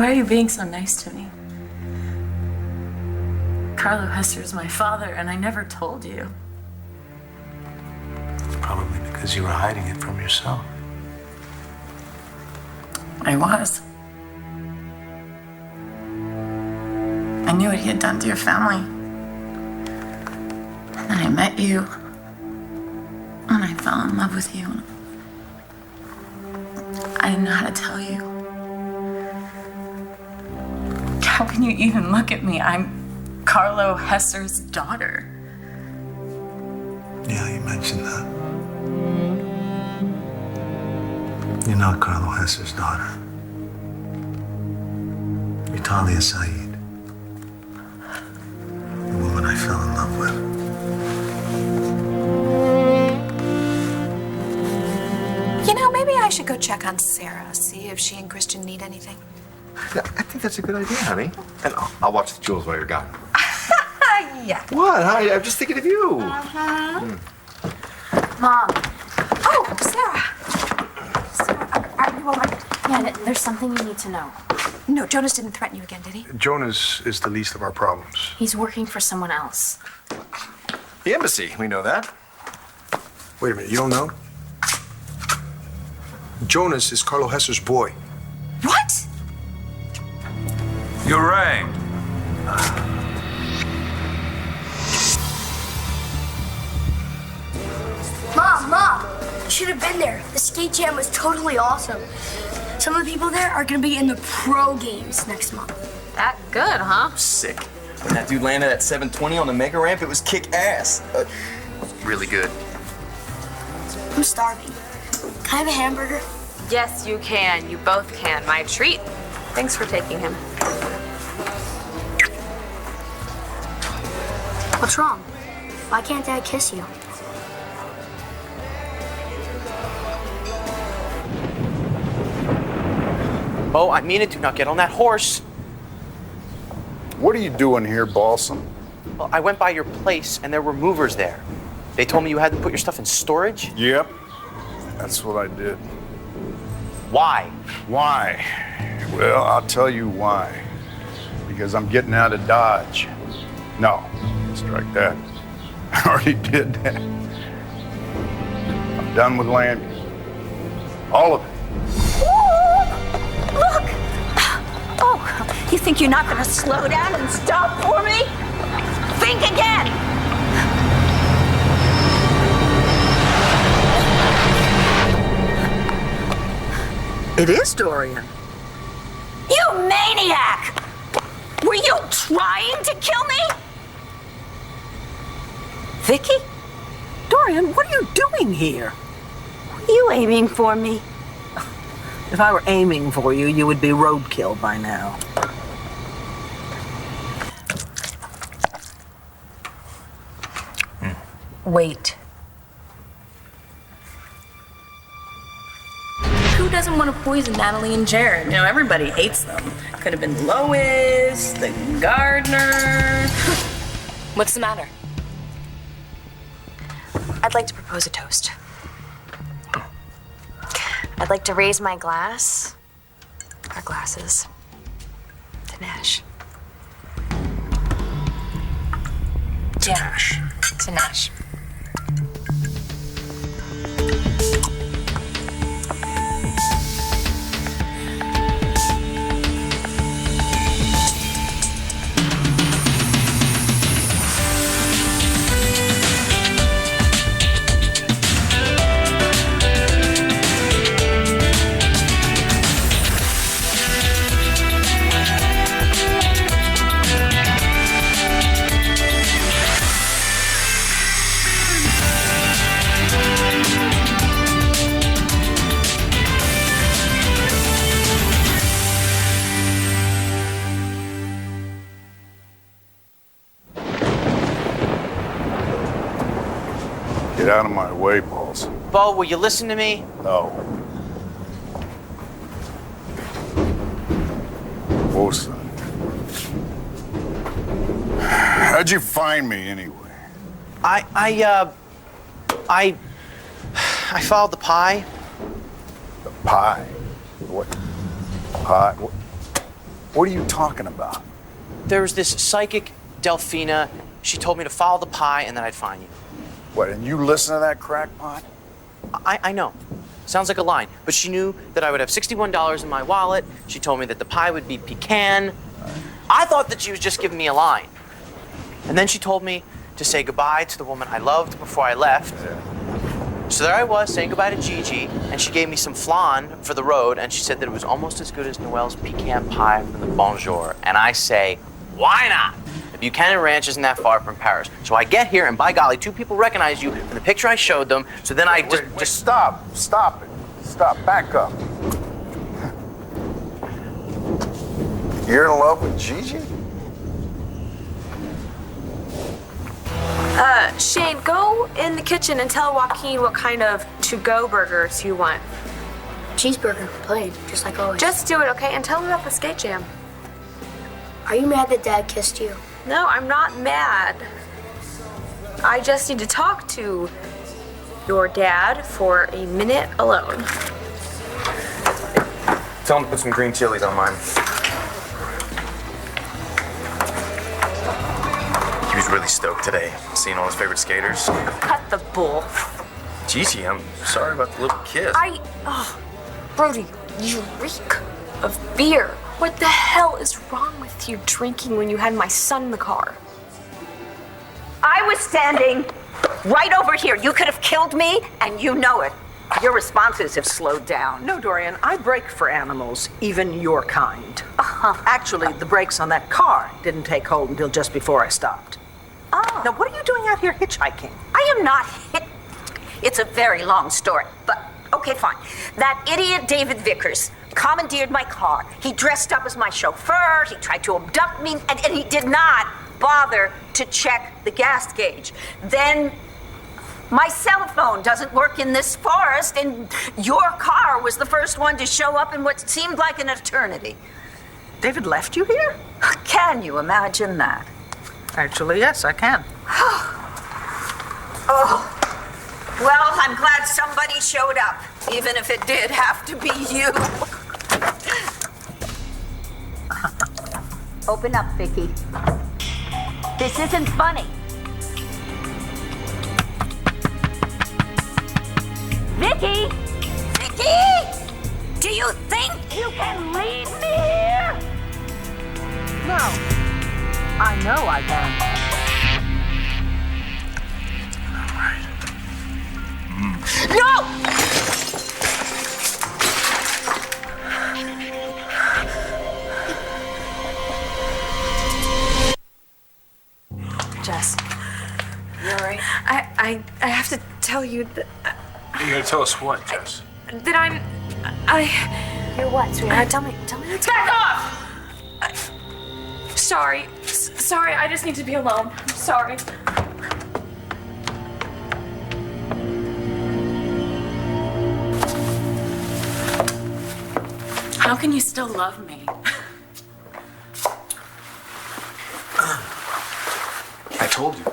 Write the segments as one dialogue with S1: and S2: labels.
S1: Why are you being so nice to me? Carlo Hester is my father, and I never told you.
S2: Probably because you were hiding it from yourself.
S1: I was. I knew what he had done to your family. And then I met you. And I fell in love with you. I didn't know how to tell you. How can you even look at me? I'm Carlo Hester's daughter.
S2: Yeah, you mentioned that. You're not Carlo Hester's daughter. You're Talia Saeed, the woman I fell in love with.
S3: You know, maybe I should go check on Sarah, see if she and Christian need anything.
S4: Yeah, I think that's a good idea, honey. And I'll watch the jewels while you're gone.
S3: Yeah.
S4: What? Hi, I'm just thinking of you.
S3: Mom. Oh, Sarah. Sarah, are you all right?
S5: Yeah, there's something you need to know.
S3: No, Jonas didn't threaten you again, did he?
S6: Jonas is the least of our problems.
S5: He's working for someone else.
S4: The embassy, we know that.
S6: Wait a minute, you don't know? Jonas is Carlo Hester's boy.
S3: What?
S7: You rang.
S8: Mom, you should have been there. The skate jam was totally awesome. Some of the people there are gonna be in the pro games next month.
S5: That good, huh?
S9: Sick. When that dude landed at 720 on the mega ramp, it was kick ass. Really good.
S8: I'm starving. Can I have a hamburger?
S5: Yes, you can. You both can. My treat. Thanks for taking him.
S8: What's wrong? Why can't Dad kiss you?
S9: Bo, I mean it. Do not get on that horse.
S6: What are you doing here, Balsam?
S9: Well, I went by your place and there were movers there. They told me you had to put your stuff in storage.
S6: Yep, that's what I did.
S9: Why?
S6: Why? Well, I'll tell you why. Because I'm getting out of Dodge. No, strike that. I already did that. I'm done with land. All of it.
S10: Look! Oh, you think you're not gonna slow down and stop for me? Think again! It is Dorian. You maniac! Were you trying to kill me? Vicky? Dorian, what are you doing here? Were you aiming for me?
S11: If I were aiming for you, you would be roadkill by now.
S3: Wait. Who doesn't want to poison Natalie and Jared? You know, everybody hates them. Could have been Lois, the gardener. What's the matter?
S5: I'd like to propose a toast. I'd like to raise my glass, our glasses, to Nash.
S3: To Nash. To Nash.
S6: Get out of my way, Balls.
S9: Bo, will you listen to me?
S6: No. Whoa, son. How'd you find me anyway?
S9: I followed the pie.
S6: The pie? What? Pie? What? What are you talking about?
S7: There was this psychic, Delphina. She told me to follow the pie and then I'd find you.
S6: What, and you listen to that crackpot?
S7: I know. Sounds like a line. But she knew that I would have $61 in my wallet. She told me that the pie would be pecan. I thought that she was just giving me a line. And then she told me to say goodbye to the woman I loved before I left. So there I was saying goodbye to Gigi, and she gave me some flan for the road, and she said that it was almost as good as Noelle's pecan pie from the Bonjour. And I say, why not? The Buchanan Ranch isn't that far from Paris. So I get here, and by golly, 2 people recognize you from the picture I showed them. So then I just
S6: stop it. Stop, back up. You're in love with Gigi?
S12: Shane, go in the kitchen and tell Joaquin what kind of to-go burgers you want.
S8: Cheeseburger, plain, just like always.
S12: Just do it, okay? And tell him about the skate jam.
S8: Are you mad that Dad kissed you?
S12: No, I'm not mad. I just need to talk to your dad for a minute alone.
S9: Tell him to put some green chilies on mine. He was really stoked today, seeing all his favorite skaters.
S12: Cut the bull.
S9: Gigi, I'm sorry about the little kiss.
S12: Brody, you reek of beer. What the hell is wrong with you drinking when you had my son in the car?
S10: I was standing right over here. You could have killed me, and you know it. Your responses have slowed down.
S11: No, Dorian, I brake for animals, even your kind. Actually, the brakes on that car didn't take hold until just before I stopped.
S10: Oh.
S11: Now, what are you doing out here hitchhiking?
S10: I am not hit. It's a very long story, but okay, fine. That idiot David Vickers commandeered my car. He dressed up as my chauffeur. He tried to abduct me, and he did not bother to check the gas gauge. Then my cell phone doesn't work in this forest, and your car was the first one to show up in what seemed like an eternity.
S11: David left you here?
S10: Can you imagine that?
S11: Actually, yes, I can.
S10: Oh. Well, I'm glad somebody showed up, even if it did have to be you. Open up, Vicky. This isn't funny. Vicky! Vicky! Do you think you can leave me here?
S11: No. I know I can.
S10: No!
S12: Jess, you all right? I have to tell you that
S13: You're gonna tell us what, Jess?
S12: that I'm.
S8: You're what, sweetheart?
S12: Tell me. Back off! Sorry, I just need to be alone. I'm sorry.
S1: How can you still love me?
S9: I told you.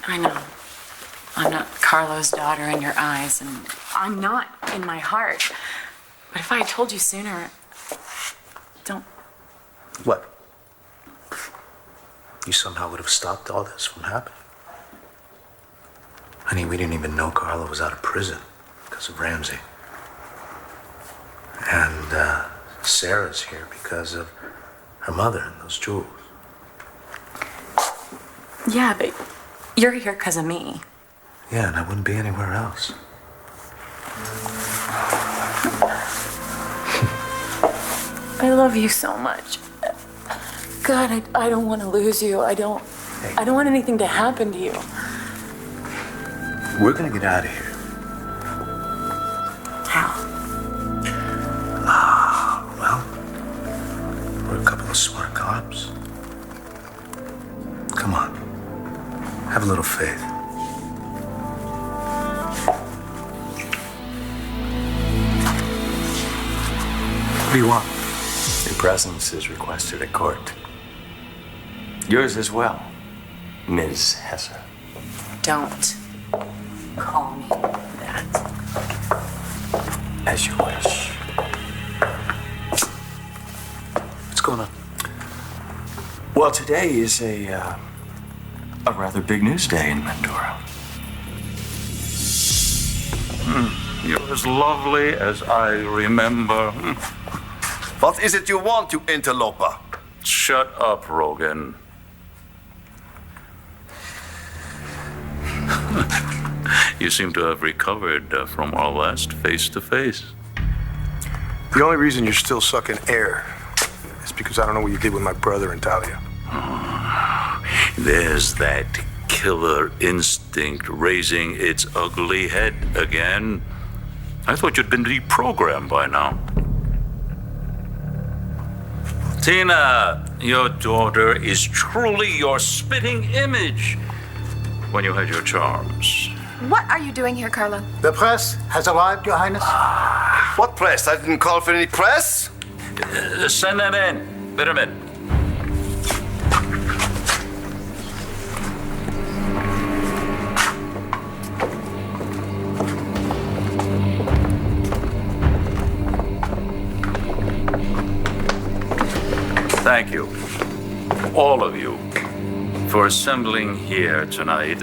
S1: I know. I'm not Carlo's daughter in your eyes, and I'm not in my heart. But if I had told you sooner, don't.
S2: What? You somehow would have stopped all this from happening. Honey, we didn't even know Carlo was out of prison because of Ramsey. And Sarah's here because of her mother and those jewels.
S1: Yeah, but you're here because of me.
S2: Yeah, and I wouldn't be anywhere else.
S1: I love you so much. God, I don't want to lose you. I don't want anything to happen to you.
S2: We're gonna get out of here.
S1: How?
S2: Well, we're a couple of smart cops. Come on. Have a little faith. What do you want?
S14: Your presence is requested at court. Yours as well, Ms. Hesser.
S1: Don't call me that.
S14: As you wish.
S2: What's going on?
S14: Well, today is a rather big news day in Mendora.
S15: You're as lovely as I remember.
S16: What is it you want, you interloper?
S15: Shut up, Rogan. You seem to have recovered from our last face-to-face.
S13: The only reason you're still sucking air is because I don't know what you did with my brother and Talia.
S15: There's that killer instinct raising its ugly head again. I thought you'd been deprogrammed by now. Tina, your daughter is truly your spitting image when you had your charms.
S12: What are you doing here, Carlo?
S16: The press has arrived, Your Highness. What press? I didn't call for any press.
S15: Send them in. Let them in. Thank you, all of you, for assembling here tonight,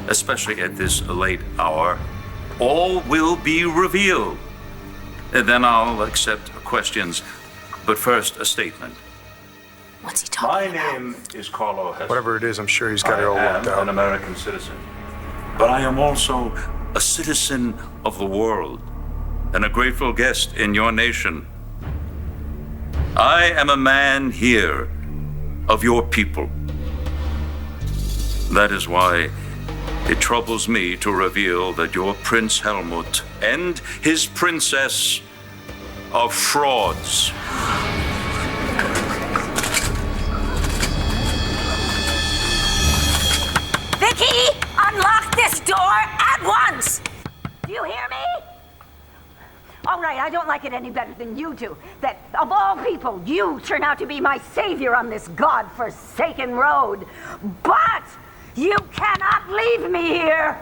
S15: especially at this late hour. All will be revealed. And then I'll accept questions. But first, a statement.
S12: What's he talking
S15: about? My name is Carlo Hess.
S13: Whatever it is, I'm sure he's got it all worked out.
S15: I am an American citizen. But I am also a citizen of the world and a grateful guest in your nation. I am a man here of your people. That is why it troubles me to reveal that your Prince Helmut and his princess are frauds.
S10: Vicky, unlock this door at once! Do you hear me? All right, I don't like it any better than you do. That, of all people, you turn out to be my savior on this God-forsaken road. But you cannot leave me here!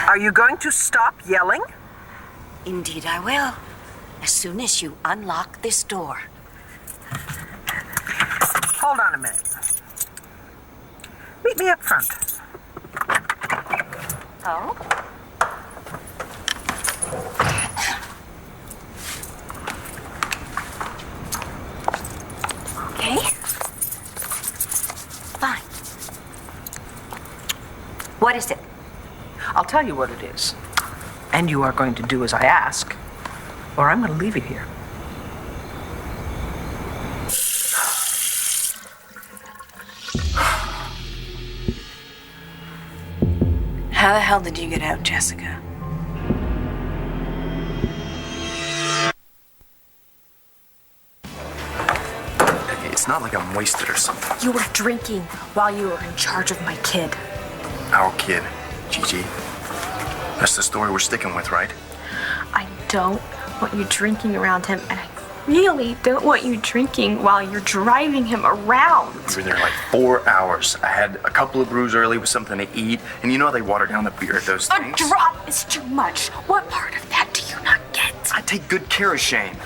S11: Are you going to stop yelling?
S10: Indeed I will. As soon as you unlock this door.
S11: Hold on a minute. Meet me up front.
S10: Oh? Okay. Fine. What is it?
S11: I'll tell you what it is. And you are going to do as I ask, or I'm going to leave you here.
S3: How the hell did you get out, Jessica?
S9: It's not like I'm wasted or something.
S12: You were drinking while you were in charge of my kid.
S9: Our kid, Gigi. That's the story we're sticking with, right?
S12: I don't want you drinking around him, and I really don't want you drinking while you're driving him around.
S9: We were there like 4 hours. I had a couple of brews early with something to eat, and you know they water down the beer at those things.
S12: A drop is too much. What part of that do you not get?
S9: I take good care of Shane.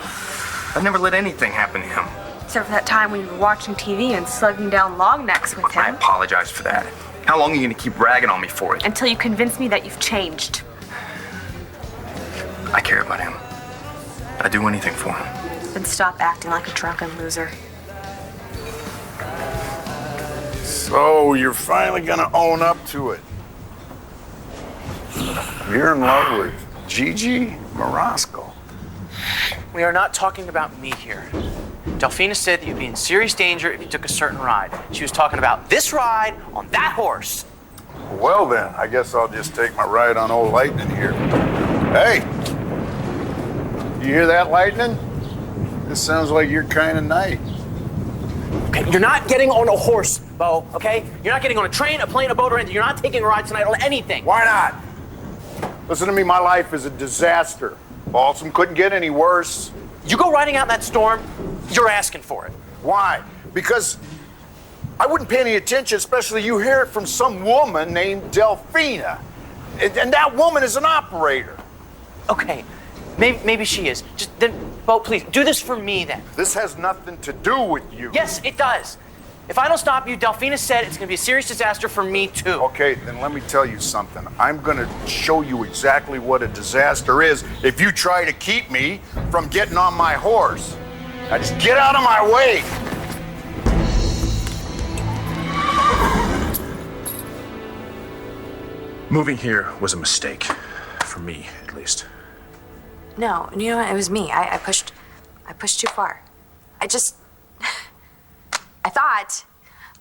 S9: I've never let anything happen to him.
S12: Except for that time when you were watching TV and slugging down long necks with
S9: I
S12: him.
S9: apologize for that. How long are you going to keep ragging on me for it?
S12: Until you convince me that you've changed.
S9: I care about him. I'd do anything for him.
S12: Then stop acting like a drunken loser.
S6: So you're finally gonna own up to it. You're in love with Gigi Marasco.
S7: We are not talking about me here. Delphina said that you'd be in serious danger if you took a certain ride. She was talking about this ride on that horse.
S6: Well then, I guess I'll just take my ride on old Lightning here. Hey! You hear that, Lightning? This sounds like your kind of night.
S7: Okay, you're not getting on a horse, Bo, okay? You're not getting on a train, a plane, a boat, or anything. You're not taking a ride tonight on anything.
S6: Why not? Listen to me, my life is a disaster. Balsam couldn't get any worse.
S7: You go riding out in that storm, you're asking for it.
S6: Why? Because I wouldn't pay any attention, especially you hear it from some woman named Delphina. And that woman is an operator.
S7: Okay, maybe she is. Just then, Bo, please, do this for me then.
S6: This has nothing to do with you.
S7: Yes, it does. If I don't stop you, Delphina said it's gonna be a serious disaster for me too.
S6: Okay, then let me tell you something. I'm gonna show you exactly what a disaster is if you try to keep me from getting on my horse. Now just get out of my way!
S2: Moving here was a mistake. For me, at least.
S5: No, you know what? It was me. I pushed too far. I thought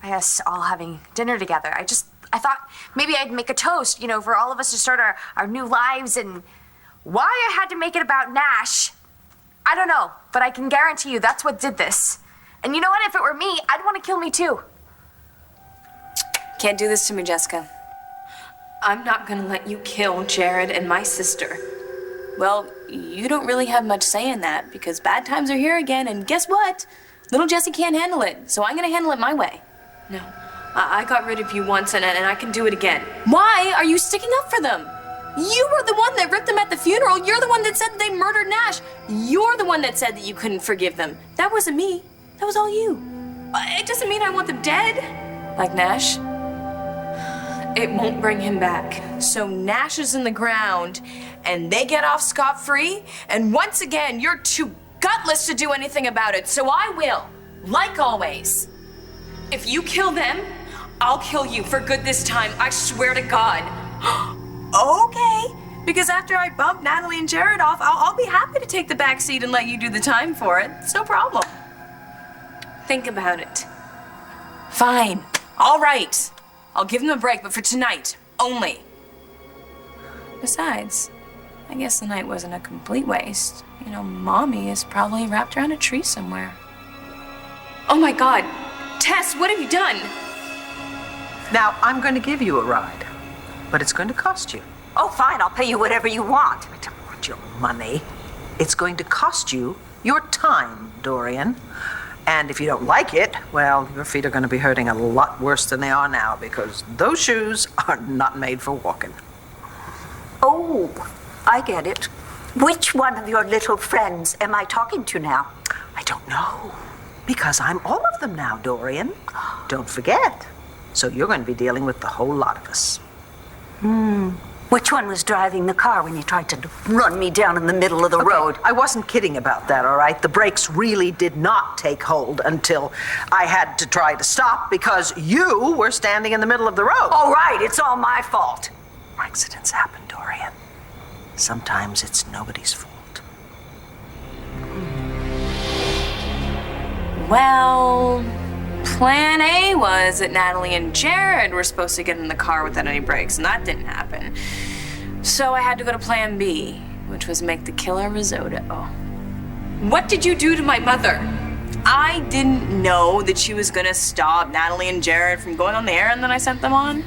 S5: by us all having dinner together, I thought maybe I'd make a toast, you know, for all of us to start our new lives, and why I had to make it about Nash, I don't know, but I can guarantee you that's what did this. And you know what? If it were me, I'd want to kill me too.
S12: Can't do this to me, Jessica. I'm not gonna let you kill Jared and my sister.
S3: Well, you don't really have much say in that because bad times are here again, and guess what? Little Jessie can't handle it, so I'm gonna handle it my way.
S12: No, I got rid of you once and I can do it again.
S3: Why are you sticking up for them? You were the one that ripped them at the funeral. You're the one that said they murdered Nash. You're the one that said that you couldn't forgive them. That wasn't me. That was all you.
S12: It doesn't mean I want them dead.
S3: Like Nash?
S12: It won't bring him back.
S3: So Nash is in the ground, and they get off scot-free, and once again, you're too gutless to do anything about it, so I will, like always.
S12: If you kill them, I'll kill you for good this time. I swear to God.
S3: Okay, because after I bump Natalie and Jared off, I'll be happy to take the back seat and let you do the time for it. It's no problem.
S12: Think about it.
S3: Fine. All right. I'll give them a break, but for tonight, only. Besides, I guess the night wasn't a complete waste. You know, Mommy is probably wrapped around a tree somewhere.
S12: Oh my God. Tess, what have you done?
S11: Now, I'm going to give you a ride, but it's going to cost you.
S10: Oh, fine, I'll pay you whatever you want.
S11: I don't want your money. It's going to cost you your time, Dorian. And if you don't like it, well, your feet are going to be hurting a lot worse than they are now because those shoes are not made for walking.
S10: Oh, I get it. Which one of your little friends am I talking to now?
S11: I don't know. Because I'm all of them now, Dorian. Don't forget. So you're going to be dealing with the whole lot of us.
S10: Which one was driving the car when you tried to run me down in the middle of the road?
S11: I wasn't kidding about that, all right? The brakes really did not take hold until I had to try to stop because you were standing in the middle of the road.
S10: All right, it's all my fault.
S11: Accidents happen, Dorian. Sometimes it's nobody's fault.
S3: Well, plan A was that Natalie and Jared were supposed to get in the car without any brakes, and that didn't happen. So I had to go to plan B, which was make the killer risotto.
S12: What did you do to my mother?
S3: I didn't know that she was gonna stop Natalie and Jared from going on the errand that I sent them on.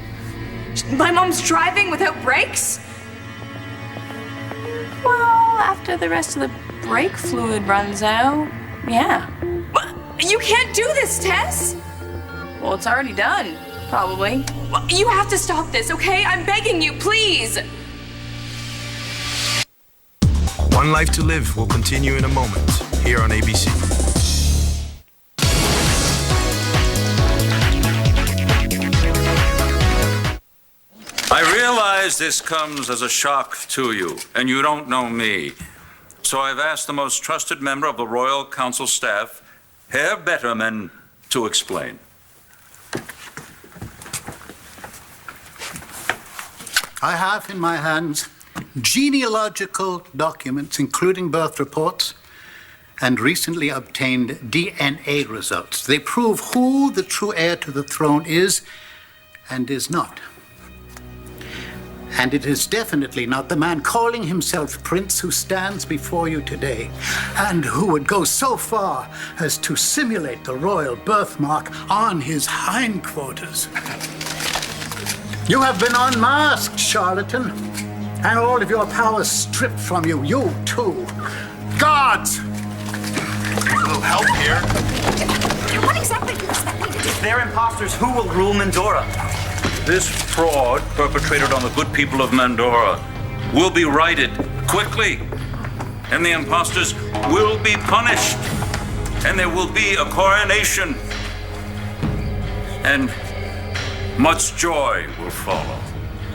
S12: My mom's driving without brakes?
S3: Well, after the rest of the brake fluid runs out, yeah.
S12: You can't do this, Tess!
S3: Well, it's already done, probably.
S12: You have to stop this, okay? I'm begging you, please!
S13: One Life to Live will continue in a moment here on ABC.
S15: I realize this comes as a shock to you, and you don't know me. So I've asked the most trusted member of the Royal Council staff, Herr Betterman, to explain.
S17: I have in my hands genealogical documents, including birth reports, and recently obtained DNA results. They prove who the true heir to the throne is and is not. And it is definitely not the man calling himself Prince who stands before you today, and who would go so far as to simulate the royal birthmark on his hindquarters. You have been unmasked, charlatan, and all of your powers stripped from you. You too. Guards!
S4: A little help here.
S10: What exactly do you expect me to do?
S18: If they're imposters, who will rule Mandora?
S15: This fraud perpetrated on the good people of Mandora will be righted quickly, and the imposters will be punished, and there will be a coronation. and much joy will follow.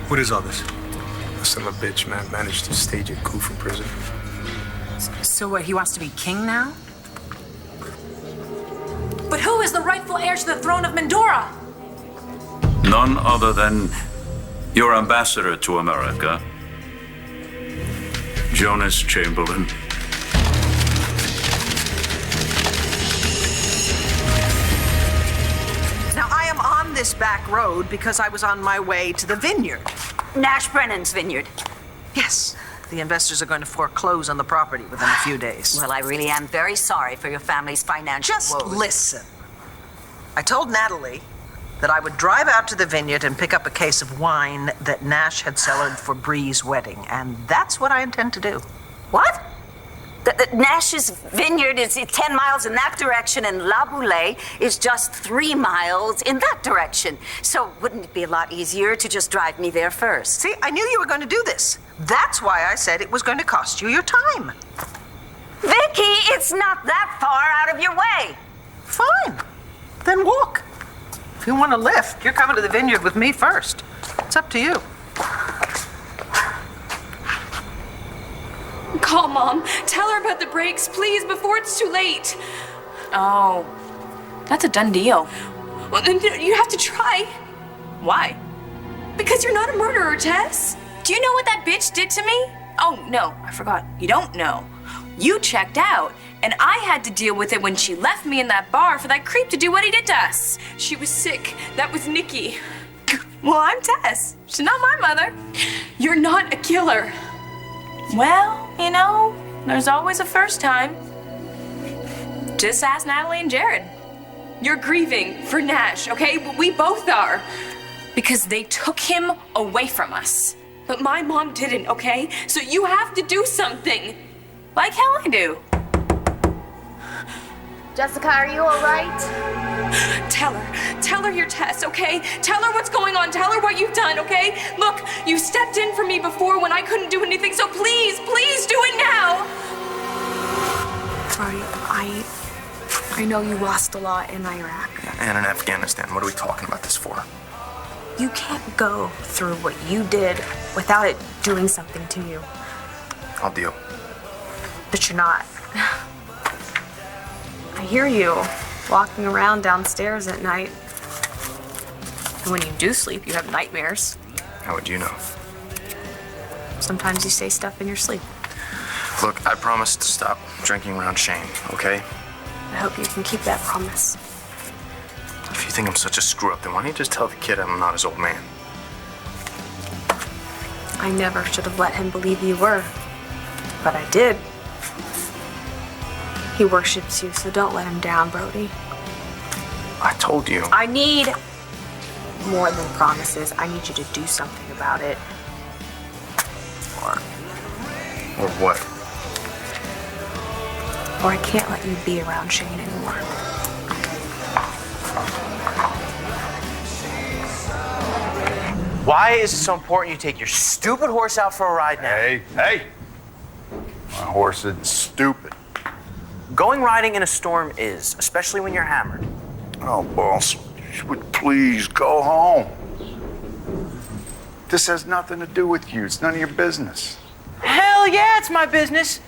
S13: What is all this? The son of a bitch, man, managed to stage a coup from prison.
S19: So what, he wants to be king now? But who is the rightful heir to the throne of Mendora?
S15: None other than your ambassador to America, Jonas Chamberlain.
S11: Now, I am on this back road because I was on my way to the vineyard.
S10: Nash Brennan's vineyard.
S11: Yes. The investors are going to foreclose on the property within a few days.
S10: Well, I really am very sorry for your family's financial
S11: Just
S10: woes.
S11: listen. I told Natalie that I would drive out to the vineyard and pick up a case of wine that Nash had cellared for Bree's wedding, and that's what I intend to do.
S10: What? Nash's vineyard is 10 miles in that direction, and La Boulée is just 3 miles in that direction. So wouldn't it be a lot easier to just drive me there first?
S11: See, I knew you were going to do this. That's why I said it was going to cost you your time.
S10: Vicky, it's not that far out of your way.
S11: Fine. Then walk. If you want to lift, you're coming to the vineyard with me first. It's up to you.
S12: Call Mom. Tell her about the brakes, please, before it's too late.
S3: Oh, that's a done deal.
S12: Well, then you have to try.
S3: Why?
S12: Because you're not a murderer, Tess.
S3: Do you know what that bitch did to me? Oh, no, I forgot. You don't know. You checked out, and I had to deal with it when she left me in that bar for that creep to do what he did to us.
S12: She was sick. That was Nikki.
S3: Well, I'm Tess. She's not my mother.
S12: You're not a killer.
S3: Well, you know, there's always a first time. Just ask Natalie and Jared.
S12: You're grieving for Nash, okay? We both are.
S3: Because they took him away from us.
S12: But my mom didn't, okay? So you have to do something.
S3: Like hell I do.
S5: Jessica, are you all right?
S12: Tell her your Tess, okay? Tell her what's going on. Tell her what you've done, okay? Look, you stepped in for me before when I couldn't do anything, so please do it now. Sorry, I know you lost a lot in Iraq.
S9: And in Afghanistan. What are we talking about this for?
S12: You can't go through what you did without it doing something to you.
S9: I'll deal.
S12: But you're not. I hear you walking around downstairs at night. And when you do sleep, you have nightmares.
S9: How would you know?
S12: Sometimes you say stuff in your sleep.
S9: Look, I promised to stop drinking around Shane, okay?
S12: I hope you can keep that promise.
S9: If you think I'm such a screw-up, then why don't you just tell the kid I'm not his old man?
S12: I never should have let him believe you were. But I did. He worships you, so don't let him down, Brody.
S9: I told you.
S12: I need more than promises. I need you to do something about it.
S9: Or what?
S12: Or I can't let you be around Shane anymore.
S7: Why is it so important you take your stupid horse out for a ride now?
S6: Hey! My horse isn't stupid.
S7: Going riding in a storm is, especially when you're hammered.
S6: Oh, boss, you would please go home. This has nothing to do with you. It's none of your business.
S7: Hell yeah, it's my business.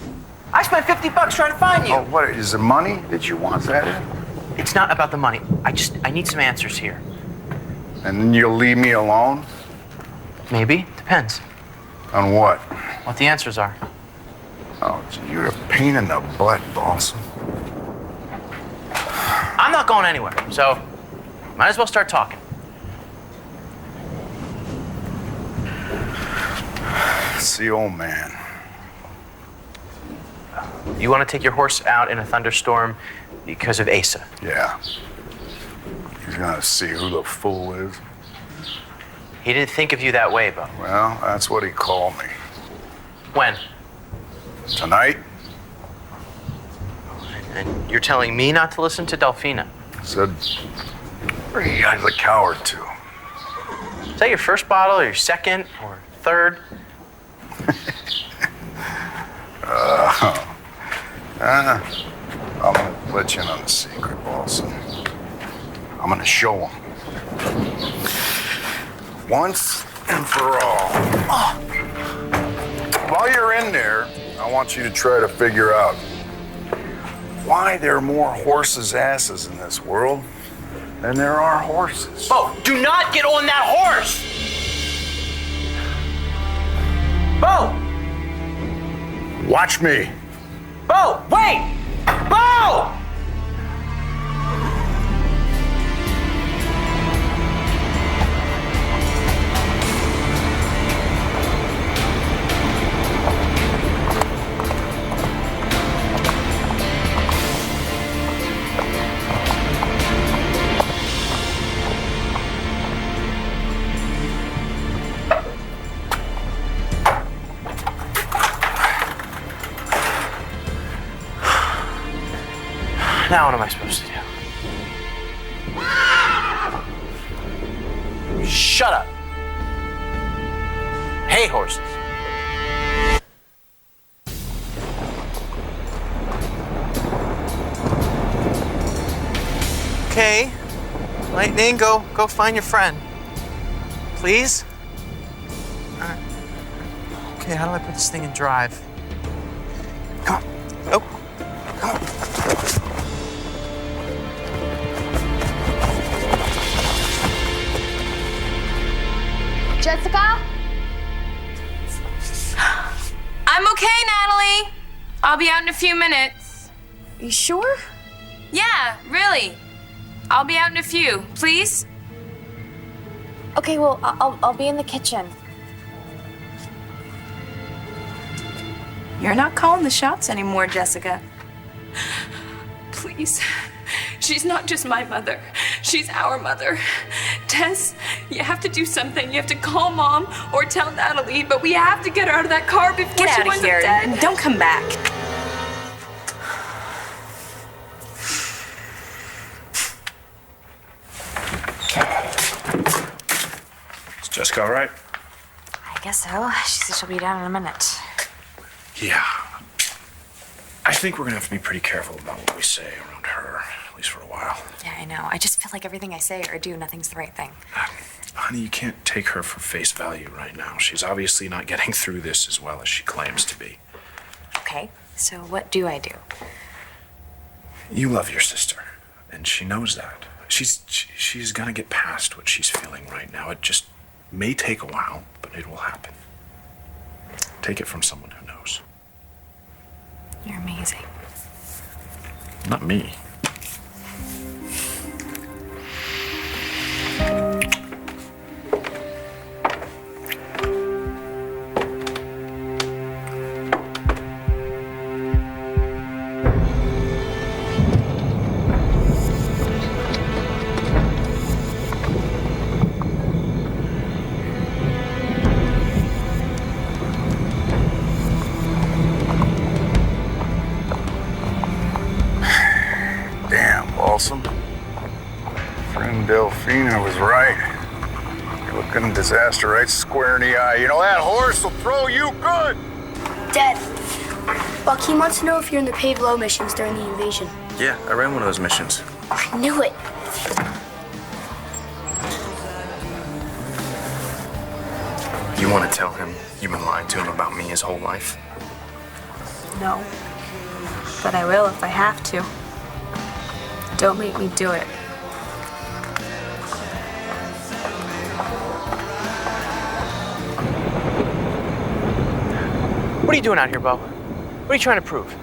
S7: I spent $50 trying to find you.
S6: Oh, what, is it money that you want? Is that it?
S7: It's not about the money. I need some answers here.
S6: And then you'll leave me alone?
S7: Maybe. Depends.
S6: On what?
S7: What the answers are.
S6: Oh, you're a pain in the butt, boss.
S7: I'm not going anywhere, so might as well start talking.
S6: It's the old man.
S7: You want to take your horse out in a thunderstorm because of Asa?
S6: Yeah. He's gonna see who the fool is.
S7: He didn't think of you that way, Bo.
S6: Well, that's what he called me.
S7: When?
S6: Tonight?
S7: And you're telling me not to listen to Delphina?
S6: Said I was a coward too.
S7: Is that your first bottle or your second or third?
S6: I'm gonna let you in on the secret, boss. I'm gonna show him once and for all. While you're in there, I want you to try to figure out why there are more horses' asses in this world than there are horses.
S7: Bo, do not get on that horse! Bo!
S6: Watch me.
S7: Bo, wait! Bo! Now what am I supposed to do? Shut up. Hey, horses. Okay. Lightning, go find your friend. Please? Alright. Okay, how do I put this thing in drive? Come on. Oh. Come on.
S5: Jessica?
S3: I'm okay, Natalie. I'll be out in a few minutes.
S5: You sure?
S3: Yeah, really. I'll be out in a few. Please?
S5: Okay, well, I'll be in the kitchen.
S3: You're not calling the shots anymore, Jessica.
S12: Please. She's not just my mother. She's our mother. Tess, you have to do something. You have to call Mom or tell Natalie, but we have to get her out of that car before
S3: Get
S12: she
S3: out of
S12: winds
S3: here.
S12: up dead.
S3: And don't come back.
S2: Is Jessica all right?
S5: I guess so. She said she'll be down in a minute.
S2: Yeah. I think we're gonna have to be pretty careful about what we say around her, at least for a while.
S5: Yeah, I know. I just feel like everything I say or do, nothing's the right thing.
S2: Honey, you can't take her for face value right now. She's obviously not getting through this as well as she claims to be.
S5: Okay, so what do I do?
S2: You love your sister, and she knows that. She's gonna get past what she's feeling right now. It just may take a while, but it will happen. Take it from someone who knows.
S5: You're amazing.
S2: Not me.
S6: Awesome. Friend Delphina was right. You're looking disaster right square in the eye. You know, that horse will throw you good.
S8: Dad, Bucky wants to know if you're in the paved low missions during the invasion.
S14: Yeah, I ran one of those missions.
S8: I knew it.
S14: You want to tell him you've been lying to him about me his whole life?
S3: No. But I will if I have to. Don't make me do it.
S7: What are you doing out here, Bo? What are you trying to prove?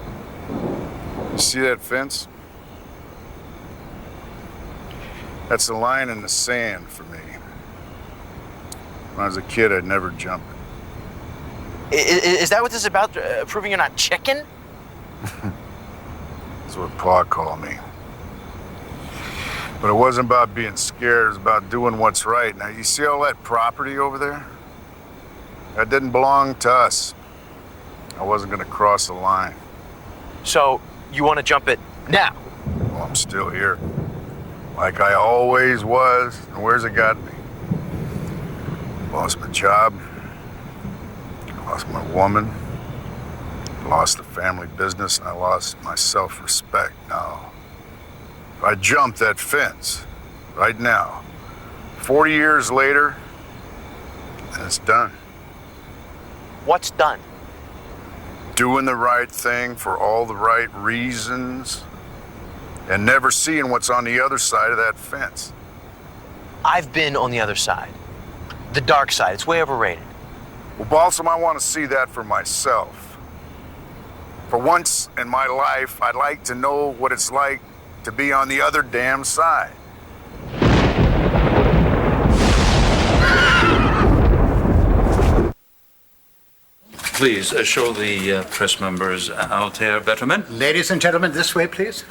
S6: You see that fence? That's a line in the sand for me. When I was a kid, I'd never jump it.
S7: Is that what this is about? Proving you're not chicken?
S6: That's what Pa called me. But it wasn't about being scared, it was about doing what's right. Now, you see all that property over there? That didn't belong to us. I wasn't gonna cross the line.
S7: So, you want to jump it now?
S6: Well, I'm still here. Like I always was, and where's it got me? Lost my job, lost my woman, lost the family business, and I lost my self-respect. Now, if I jump that fence right now, 40 years later, And it's done.
S7: What's done?
S6: Doing the right thing for all the right reasons and never seeing what's on the other side of that fence.
S7: I've been on the other side. The dark side. It's way overrated.
S6: Well, Balsam, I want to see that for myself. For once in my life, I'd like to know what it's like to be on the other damn side.
S15: Please show the press members Altair Betterman.
S17: Ladies and gentlemen, this way, please.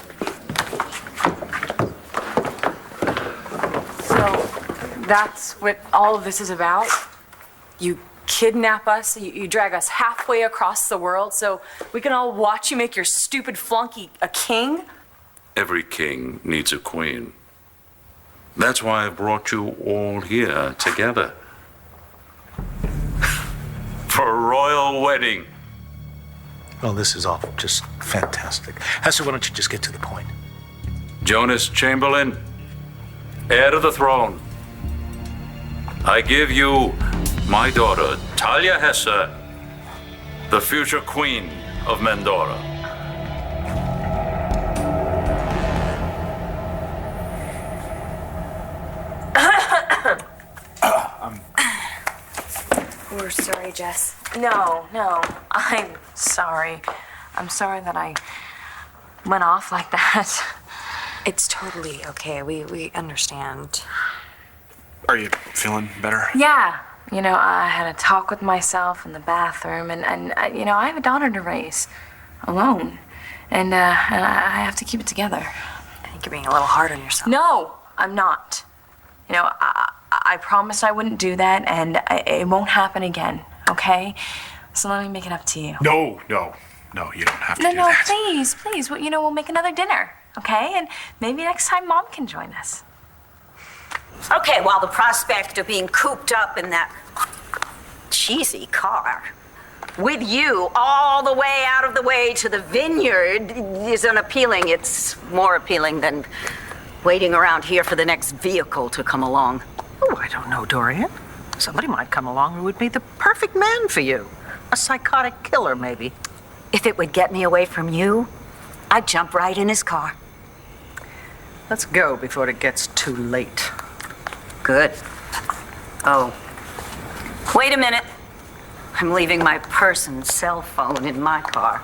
S1: So that's what all of this is about? You kidnap us, you drag us halfway across the world so we can all watch you make your stupid flunky a king?
S15: Every king needs a queen. That's why I brought you all here together. For a royal wedding.
S13: Well, this is all just fantastic. Hester, why don't you just get to the point?
S15: Jonas Chamberlain, heir to the throne. I give you my daughter, Talia Hesse, the future queen of Mendora.
S3: We're sorry, Jess. No, I'm sorry. I'm sorry that I went off like that.
S5: It's totally okay. We understand.
S2: Are you feeling better?
S3: Yeah. You know, I had a talk with myself in the bathroom, and you know, I have a daughter to raise alone. And I have to keep it together.
S5: I think you're being a little hard on yourself.
S3: No, I'm not. You know, I promised I wouldn't do that, and it won't happen again, okay? So let me make it up to you.
S2: No, you don't have to do
S3: No,
S2: that.
S3: please. Well, you know, we'll make another dinner, okay? And maybe next time Mom can join us.
S10: Okay, well, the prospect of being cooped up in that cheesy car with you all the way out of the way to the vineyard is unappealing. It's more appealing than waiting around here for the next vehicle to come along.
S11: Oh, I don't know, Dorian. Somebody might come along who would be the perfect man for you. A psychotic killer, maybe.
S10: If it would get me away from you, I'd jump right in his car.
S11: Let's go before it gets too late.
S10: Good. Oh, wait a minute. I'm leaving my purse and cell phone in my car.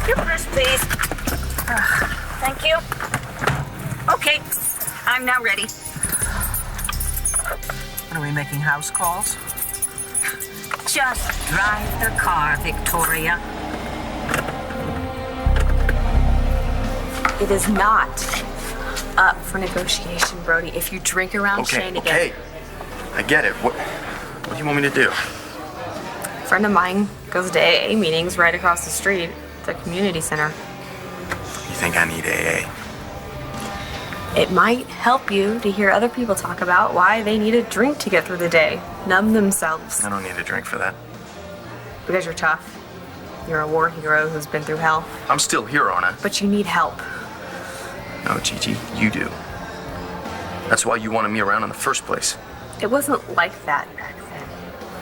S10: Your purse, please. Thank you. Okay, I'm now ready.
S11: Are we making house calls?
S10: Just drive the car, Victoria.
S1: It is not up for negotiation, Brody. If you drink around Shane again.
S9: Okay. I get it. What do you want me to do?
S12: A friend of mine goes to AA meetings right across the street at the community center.
S9: You think I need AA?
S12: It might help you to hear other people talk about why they need a drink to get through the day, numb themselves.
S9: I don't need a drink for that.
S12: Because you're tough. You're a war hero who's been through hell.
S9: I'm still here, aren't I?
S12: But you need help.
S9: No, Gigi, you do. That's why you wanted me around in the first place.
S12: It wasn't like that back then.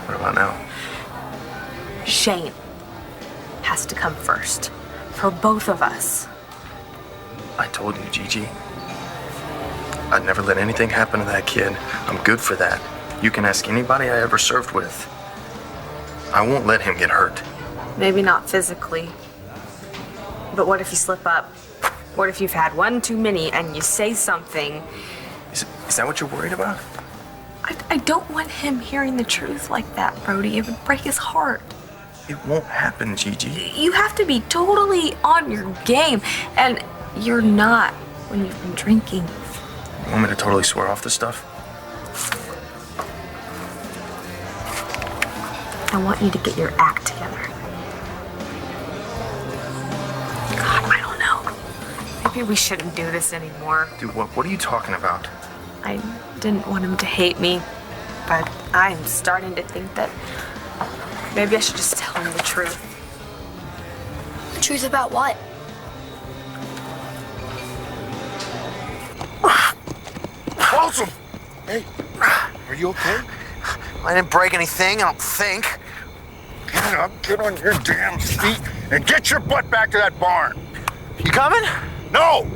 S9: What about now?
S12: Shane has to come first. For both of us.
S9: I told you, Gigi. I'd never let anything happen to that kid. I'm good for that. You can ask anybody I ever served with. I won't let him get hurt.
S12: Maybe not physically. But what if you slip up? What if you've had one too many and you say something?
S9: Is that what you're worried about?
S12: I don't want him hearing the truth like that, Brody. It would break his heart.
S9: It won't happen, Gigi.
S12: You have to be totally on your game. And you're not when you've been drinking.
S9: You want me to totally swear off this stuff?
S12: I want you to get your act together. Maybe we shouldn't do this anymore.
S9: Dude, what are you talking about?
S12: I didn't want him to hate me, but I'm starting to think that maybe I should just tell him the truth.
S8: The truth about what?
S6: Awesome! Hey, are you okay?
S7: I didn't break anything, I don't think.
S6: Get up, get on your damn feet, and get your butt back to that barn.
S7: You coming?
S6: No!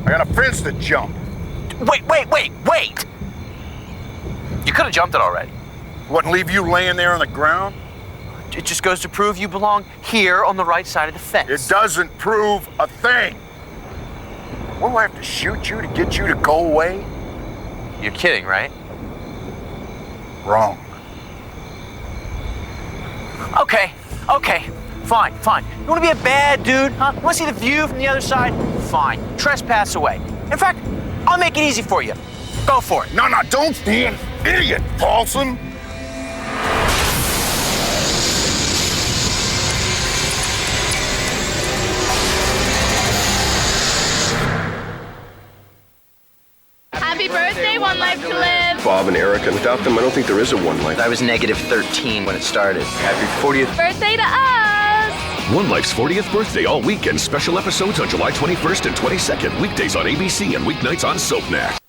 S6: I got a fence to jump.
S7: Wait! You could have jumped it already.
S6: Wouldn't leave you laying there on the ground?
S7: It just goes to prove you belong here on the right side of the fence.
S6: It doesn't prove a thing. What, do I have to shoot you to get you to go away?
S7: You're kidding, right?
S6: Wrong.
S7: Okay. Fine. You want to be a bad dude, huh? Want to see the view from the other side? Fine. Trespass away. In fact, I'll make it easy for you. Go for it.
S6: No, don't be an idiot, Paulson.
S20: Happy birthday, One Life to Live.
S21: Bob and Erica. Without them, I don't think there is a One Life.
S7: I was negative 13 when it started.
S21: Happy 40th
S20: Birthday to us.
S22: One Life's 40th birthday all weekend. Special episodes on July 21st and 22nd. Weekdays on ABC and weeknights on SoapNet.